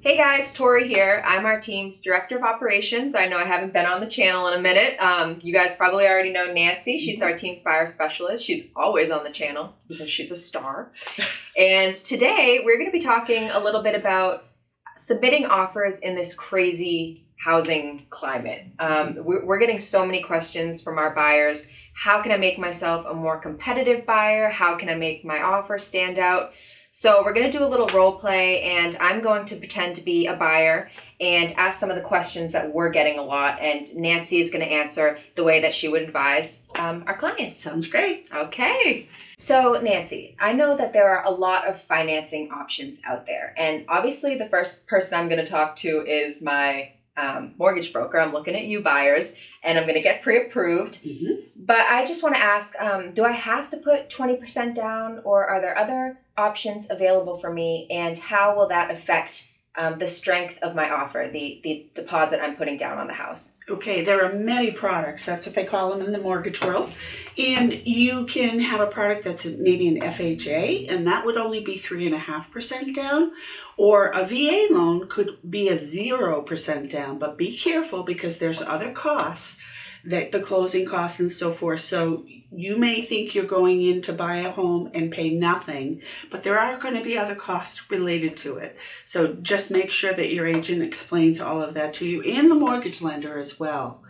Hey guys, Tori here. I'm our team's Director of Operations. I know I haven't been on the channel in a minute. You guys probably already know Nancy. She's our team's buyer specialist. She's always on the channel because she's a star. And today we're going to be talking a little bit about submitting offers in this crazy housing climate. We're getting so many questions from our buyers. How can I make myself a more competitive buyer? How can I make my offer stand out? So we're going to do a little role play, and I'm going to pretend to be a buyer and ask some of the questions that we're getting a lot, and Nancy is going to answer the way that she would advise our clients. Sounds great. Okay. So Nancy, I know that there are a lot of financing options out there, and obviously the first person I'm going to talk to is my mortgage broker. I'm looking at you buyers, and I'm going to get pre-approved. But I just want to ask, do I have to put 20% down, or are there other options available for me, and how will that affect the strength of my offer, the deposit I'm putting down on the house? Okay, there are many products. That's what they call them in the mortgage world. And you can have a product that's maybe an FHA, and that would only be 3.5% down. Or a VA loan could be a 0% down. But be careful, because there's other costs, that the closing costs and so forth. So you may think you're going in to buy a home and pay nothing, but there are going to be other costs related to it. So just make sure that your agent explains all of that to you, and the mortgage lender as well.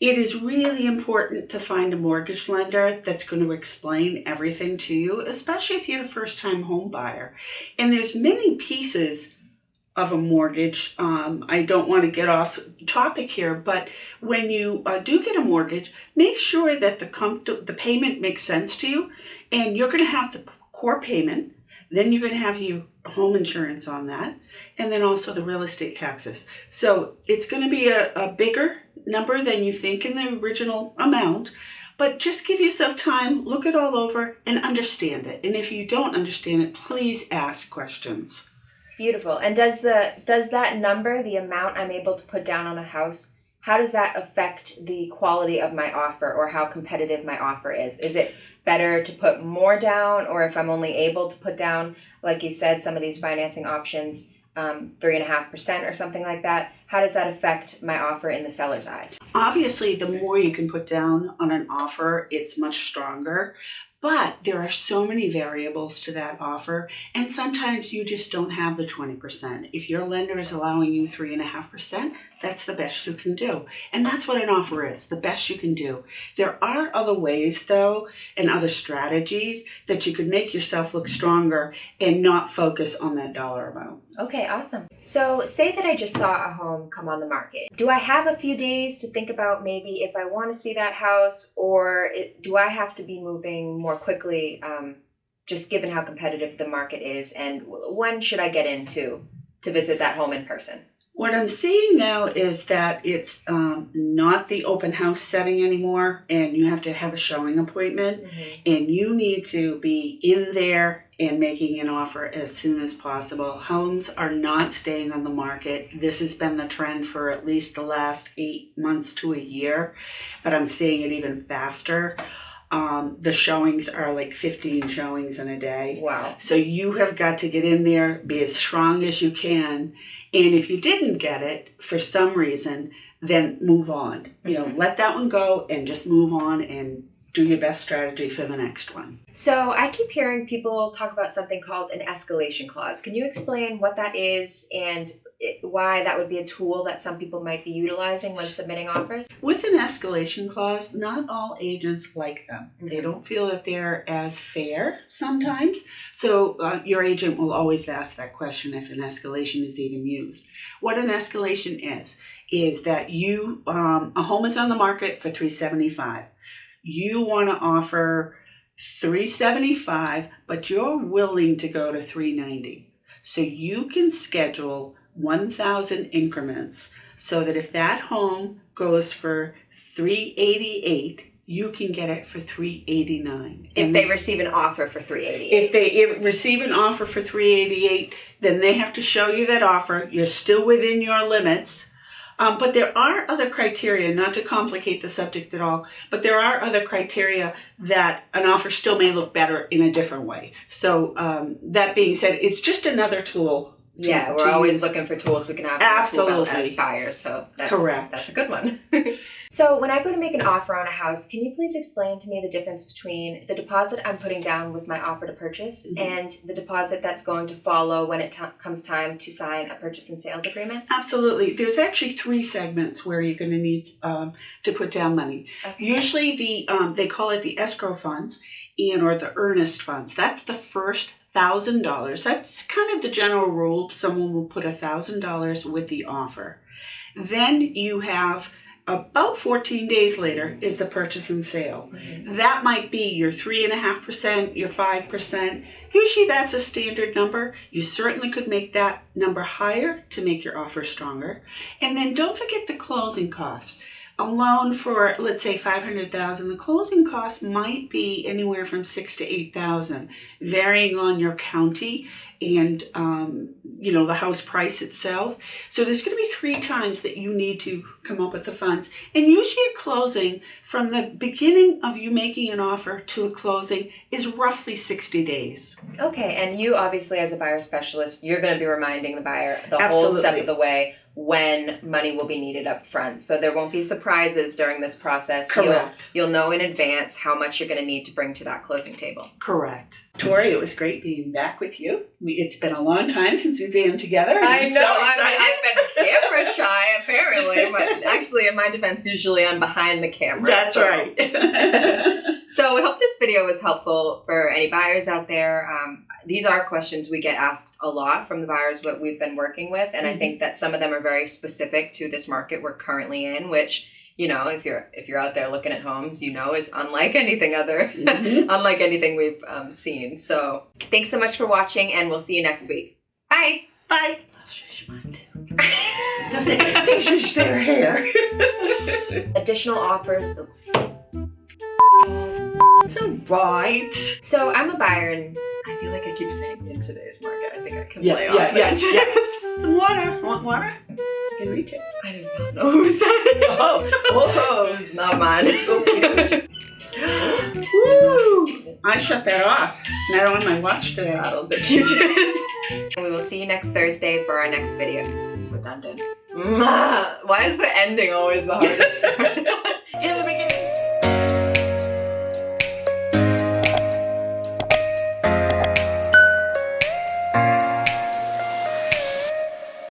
It is really important to find a mortgage lender that's going to explain everything to you, especially if you're a first-time home buyer. And there's many pieces of a mortgage. I don't want to get off topic here, but when you do get a mortgage, make sure that the payment makes sense to you, and you're going to have the core payment. Then you're going to have your home insurance on that, and then also the real estate taxes. So it's going to be a bigger number than you think in the original amount, but just give yourself time, look it all over, and understand it. And if you don't understand it, please ask questions. Beautiful. And does that number, the amount I'm able to put down on a house, how does that affect the quality of my offer, or how competitive my offer is? Is it better to put more down, or if I'm only able to put down, like you said, some of these financing options, 3.5% or something like that, how does that affect my offer in the seller's eyes? Obviously, the more you can put down on an offer, it's much stronger. But there are so many variables to that offer, and sometimes you just don't have the 20%. If your lender is allowing you 3.5%, that's the best you can do. And that's what an offer is, the best you can do. There are other ways, though, and other strategies that you could make yourself look stronger and not focus on that dollar amount. Okay, awesome. So say that I just saw a home come on the market. Do I have a few days to think about maybe if I want to see that house, or do I have to be moving more quickly, just given how competitive the market is, and when should I get in to visit that home in person? What I'm seeing now is that it's not the open house setting anymore, and you have to have a showing appointment, and you need to be in there and making an offer as soon as possible. Homes are not staying on the market. This has been the trend for at least the last 8 months to a year, but I'm seeing it even faster. The showings are like 15 showings in a day. Wow. So you have got to get in there, be as strong as you can. And if you didn't get it for some reason, then move on. Let that one go and just move on and do your best strategy for the next one. So I keep hearing people talk about something called an escalation clause. Can you explain what that is and why that would be a tool that some people might be utilizing when submitting offers? With an escalation clause, not all agents like them. They don't feel that they're as fair sometimes. So your agent will always ask that question if an escalation is even used. What an escalation is that you a home is on the market for $375. You want to offer $375, but you're willing to go to $390. So you can schedule 1,000 increments so that if that home goes for $388, you can get it for $389. If they receive an offer for $388. If they receive an offer for $388, then they have to show you that offer. You're still within your limits. But there are other criteria, not to complicate the subject at all, but there are other criteria that an offer still may look better in a different way. So that being said, it's just another tool Yeah, we're always looking for tools we can have Absolutely. as buyers, so Correct. That's a good one. So when I go to make an offer on a house, can you please explain to me the difference between the deposit I'm putting down with my offer to purchase and the deposit that's going to follow when it comes time to sign a purchase and sales agreement? Absolutely. There's actually 3 segments where you're going to need to put down money. Okay. Usually they call it the escrow funds or the earnest funds. That's the first $1,000. That's kind of the general rule. Someone will put $1,000 with the offer. Then you have about 14 days later is the purchase and sale. That might be your 3.5%, your 5%. Usually that's a standard number. You certainly could make that number higher to make your offer stronger. And then don't forget the closing costs. A loan for, let's say, $500,000, the closing cost might be anywhere from $6,000 to $8,000, varying on your county and the house price itself. So there's going to be 3 times that you need to come up with the funds. And usually a closing from the beginning of you making an offer to a closing is roughly 60 days. Okay, and you obviously as a buyer specialist, you're going to be reminding the buyer the Absolutely. whole step of the way when money will be needed up front. So there won't be surprises during this process. Correct. You'll know in advance how much you're going to need to bring to that closing table. Correct. Tori, it was great being back with you. It's been a long time since we've been together. I know. So I've been camera shy, apparently. But actually, in my defense, usually I'm behind the camera. That's right. So we hope this video was helpful for any buyers out there. These are questions we get asked a lot from the buyers that we've been working with. And I think that some of them are very specific to this market we're currently in, which, if you're out there looking at homes, is unlike anything unlike anything we've seen. So thanks so much for watching, and we'll see you next week. Bye. Bye. Shush mine too. They shush their hair. Additional offers. It's all right. So I'm a buyer, and I feel like I keep saying in today's market. I think I can play off Yes. Water. Want water? You can reach it. I do not know who's that is. Oh. It's not mine. Woo! I shut that off. Not on my watch today. I don't think you did. And we will see you next Thursday for our next video. Redundant. Why is the ending always the hardest part?